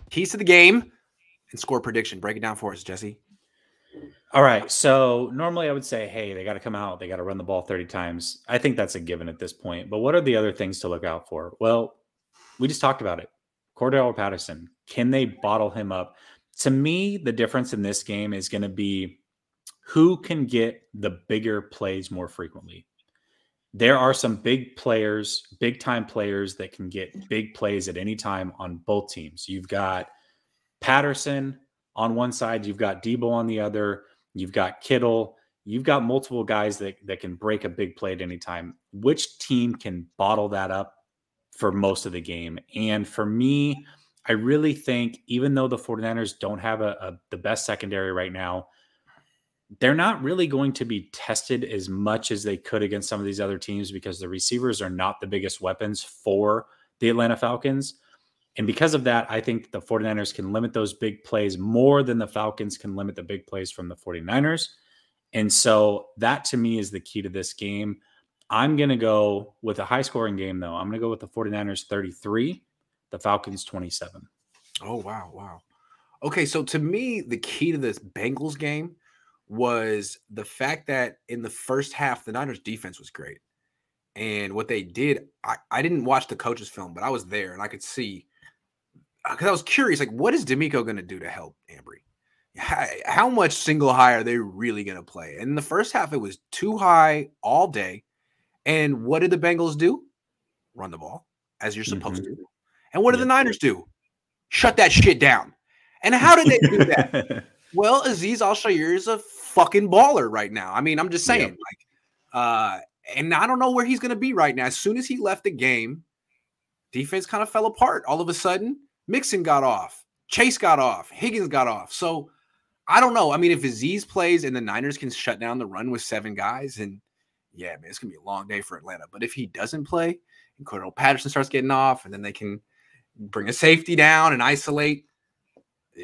Keys to the game and score prediction. Break it down for us, Jesse. All right. So normally I would say, hey, they got to come out. They got to run the ball 30 times. I think that's a given at this point. But what are the other things to look out for? Well, we just talked about it. Cordell Patterson. Can they bottle him up? To me, the difference in this game is going to be who can get the bigger plays more frequently. There are some big players, big time players that can get big plays at any time on both teams. You've got Patterson on one side, you've got Debo on the other, you've got Kittle, you've got multiple guys that can break a big play at any time. Which team can bottle that up for most of the game? And for me, I really think even though the 49ers don't have the best secondary right now, they're not really going to be tested as much as they could against some of these other teams because the receivers are not the biggest weapons for the Atlanta Falcons. And because of that, I think the 49ers can limit those big plays more than the Falcons can limit the big plays from the 49ers. And so that to me is the key to this game. I'm going to go with a high scoring game though. I'm going to go with the 49ers 33, the Falcons 27. Oh, wow. Wow. Okay. So to me, the key to this Bengals game was the fact that in the first half, the Niners defense was great. And what they did, I didn't watch the coach's film, but I was there and I could see, because I was curious, like, what is D'Amico going to do to help Ambry? How much single high are they really going to play? And in the first half, it was too high all day. And what did the Bengals do? Run the ball, as you're supposed to. And what did the Niners do? Shut that shit down. And how did they do that? Well, Azeez Al-Shaair is a fucking baller right now. I mean, I'm just saying, and I don't know where he's going to be right now. As soon as he left the game, defense kind of fell apart. All of a sudden, Mixon got off, Chase got off, Higgins got off. So I don't know. I mean, if Azeez plays and the Niners can shut down the run with 7 guys, and yeah, man, it's going to be a long day for Atlanta. But if he doesn't play and Cordell Patterson starts getting off, and then they can bring a safety down and isolate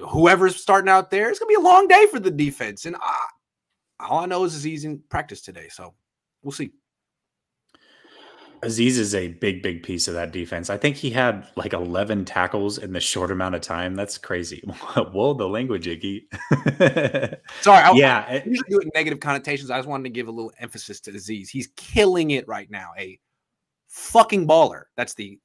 whoever's starting out there, it's going to be a long day for the defense. And all I know is Azeez in practice today. So we'll see. Azeez is a big, big piece of that defense. I think he had like 11 tackles in the short amount of time. That's crazy. Whoa, the language, Iggy. Sorry. I usually do it in negative connotations. I just wanted to give a little emphasis to Azeez. He's killing it right now. A fucking baller. That's the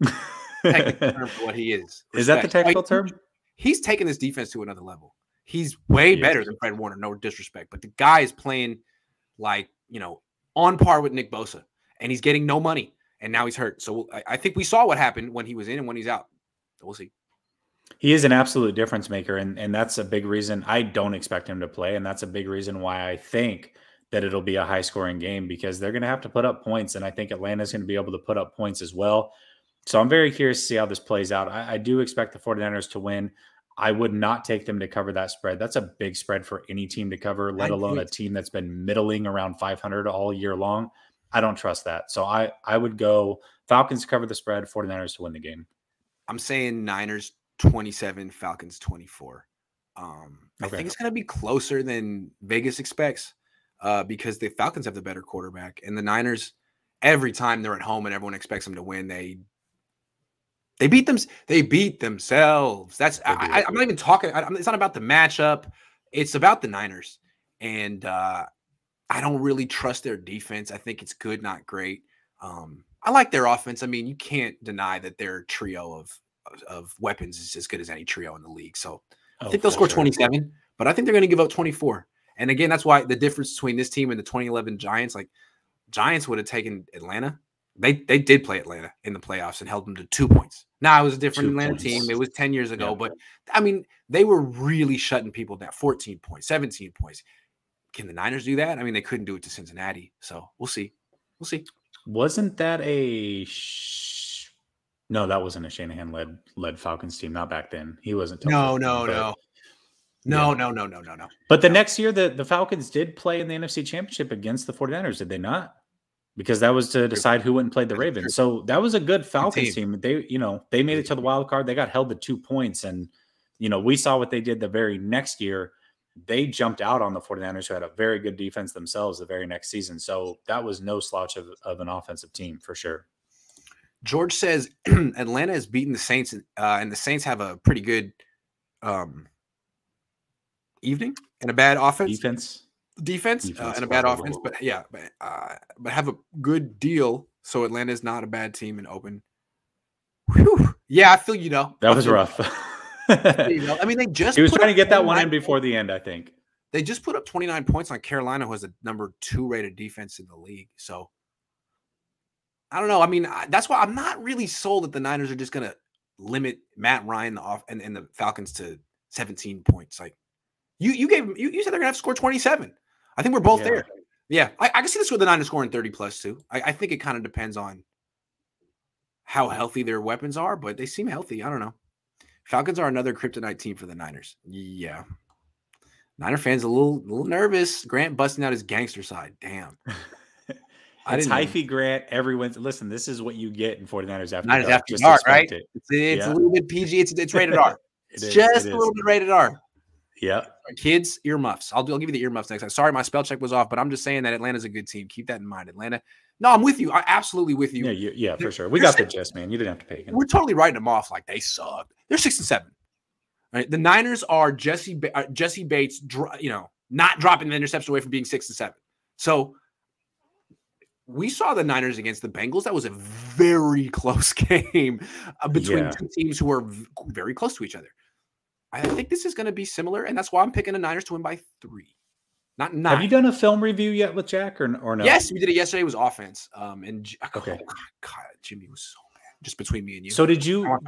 technical term for what he is. Is that the technical term? He's taking this defense to another level. He's way better than Fred Warner, no disrespect. But the guy is playing like, on par with Nick Bosa. And he's getting no money. And now he's hurt. So I think we saw what happened when he was in and when he's out. So we'll see. He is an absolute difference maker. And that's a big reason I don't expect him to play. And that's a big reason why I think that it'll be a high-scoring game, because they're going to have to put up points. And I think Atlanta's going to be able to put up points as well. So I'm very curious to see how this plays out. I do expect the 49ers to win. I would not take them to cover that spread. That's a big spread for any team to cover, let alone a team that's been middling around 500 all year long. I don't trust that. So I would go Falcons to cover the spread, 49ers to win the game. I'm saying Niners 27, Falcons 24. I think it's going to be closer than Vegas expects because the Falcons have the better quarterback. And the Niners, every time they're at home and everyone expects them to win, they beat them. They beat themselves. That's I'm not even talking. It's not about the matchup. It's about the Niners. And I don't really trust their defense. I think it's good, not great. I like their offense. I mean, you can't deny that their trio of weapons is as good as any trio in the league. So I think they'll score 27, but I think they're going to give up 24. And again, that's why the difference between this team and the 2011 Giants, like Giants would have taken Atlanta. They did play Atlanta in the playoffs and held them to 2 points. Now, it was a different Atlanta team. It was 10 years ago, but I mean, they were really shutting people down. 14 points, 17 points. Can the Niners do that? I mean, they couldn't do it to Cincinnati. So we'll see. We'll see. Wasn't that no, that wasn't a Shanahan led Falcons team. Not back then. He wasn't. No. But the next year, the Falcons did play in the NFC Championship against the 49ers, did they not? Because that was to decide who went and played the Ravens. So that was a good Falcons team. They made it to the wild card. They got held to 2 points. And, we saw what they did the very next year. They jumped out on the 49ers, who had a very good defense themselves the very next season. So that was no slouch of an offensive team for sure. George says Atlanta has beaten the Saints, and the Saints have a pretty good evening and a bad offense. Defense and a bad offense, but yeah, but have a good deal so Atlanta's not a bad team and open. Whew. Yeah, I feel you though. That was rough. I mean, he was trying to get that one in before the end, I think. They just put up 29 points on Carolina, who has the number 2 rated defense in the league. So I don't know. I mean, that's why I'm not really sold that the Niners are just going to limit Matt Ryan and the Falcons to 17 points. Like you said they're going to have to score 27. I think we're both there. Yeah, I can see this with the Niners scoring 30 plus too. I think it kind of depends on how healthy their weapons are, but they seem healthy. I don't know. Falcons are another kryptonite team for the Niners. Yeah. Niner fans a little nervous. Grant busting out his gangster side. Damn. It's hyphy Grant. Everyone's listen. This is what you get in 49ers after Niners after dark, right? It's a little bit PG. It's rated R. It's just a little bit rated R. Yeah. Kids, earmuffs. I'll give you the earmuffs next time. Sorry, my spell check was off, but I'm just saying that Atlanta's a good team. Keep that in mind. Atlanta. No, I'm with you. I'm absolutely with you. Yeah, for sure. We got the gist, man. You didn't have to pay. We're totally writing them off like they suck. They're 6-7. Right? The Niners are Jesse Bates, not dropping the interception away from being 6-7. So we saw the Niners against the Bengals. That was a very close game between two teams who are very close to each other. I think this is going to be similar, and that's why I'm picking the Niners to win by 3. Not 9. Have you done a film review yet with Jack or no? Yes, we did it yesterday. It was offense. Okay. Oh, God, Jimmy was so bad. Just between me and you. So did you?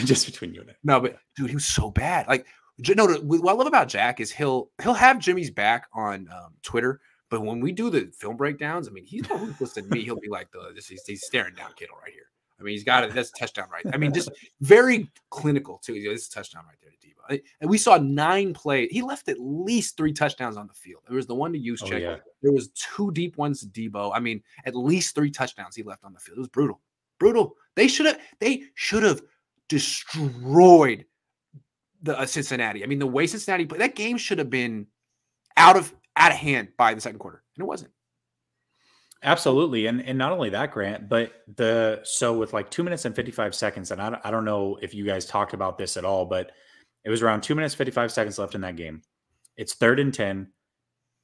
Just between you and I. No, but dude, he was so bad. Like, no, what I love about Jack is he'll have Jimmy's back on Twitter, but when we do the film breakdowns, I mean, he's more ruthless than me. He'll be like, he's staring down Kittle right here. I mean, he's got it. That's a touchdown right there. I mean, just very clinical, too. This is a touchdown right there to Debo. And we saw 9 plays. He left at least 3 touchdowns on the field. There was the one to Juszczyk. Yeah. There was 2 deep ones to Debo. I mean, at least 3 touchdowns he left on the field. It was brutal. Brutal. They should have destroyed the Cincinnati. I mean, the way Cincinnati played, that game should have been out of hand by the second quarter, and it wasn't. Absolutely. And not only that, Grant, but so with like 2 minutes and 55 seconds, and I don't know if you guys talked about this at all, but it was around 2 minutes, 55 seconds left in that game. It's 3rd and 10.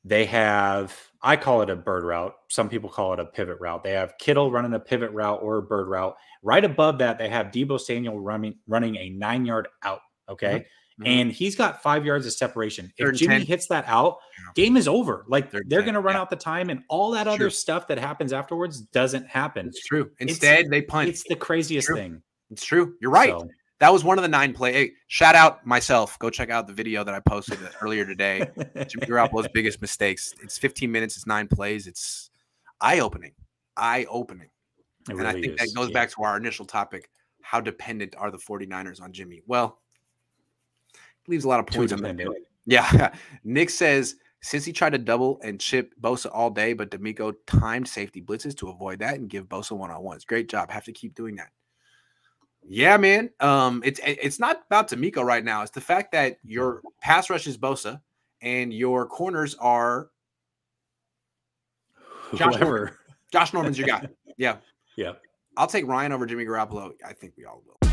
They have, I call it a bird route. Some people call it a pivot route. They have Kittle running a pivot route or a bird route. Right above that, they have Debo Samuel running a 9-yard out. Okay. Mm-hmm. And he's got 5 yards of separation. If Jimmy hits that out, game is over. Like they're going to run out the time, and all that other stuff that happens afterwards doesn't happen. It's true. Instead, they punt. It's the craziest thing. It's true. You're right. So, that was one of the 9 play. Hey, shout out myself. Go check out the video that I posted earlier today. Jimmy Garoppolo's biggest mistakes. It's 15 minutes. It's 9 plays. It's eye-opening. Eye-opening. And really I think that goes back to our initial topic. How dependent are the 49ers on Jimmy? Well, leaves a lot of points on that. Yeah. Nick says, since he tried to double and chip Bosa all day, but D'Amico timed safety blitzes to avoid that and give Bosa one-on-ones. Great job. Have to keep doing that. Yeah, man. It's not about D'Amico right now. It's the fact that your pass rush is Bosa and your corners are Josh Norman. Josh Norman's your guy. Yeah. Yeah. I'll take Ryan over Jimmy Garoppolo. I think we all will.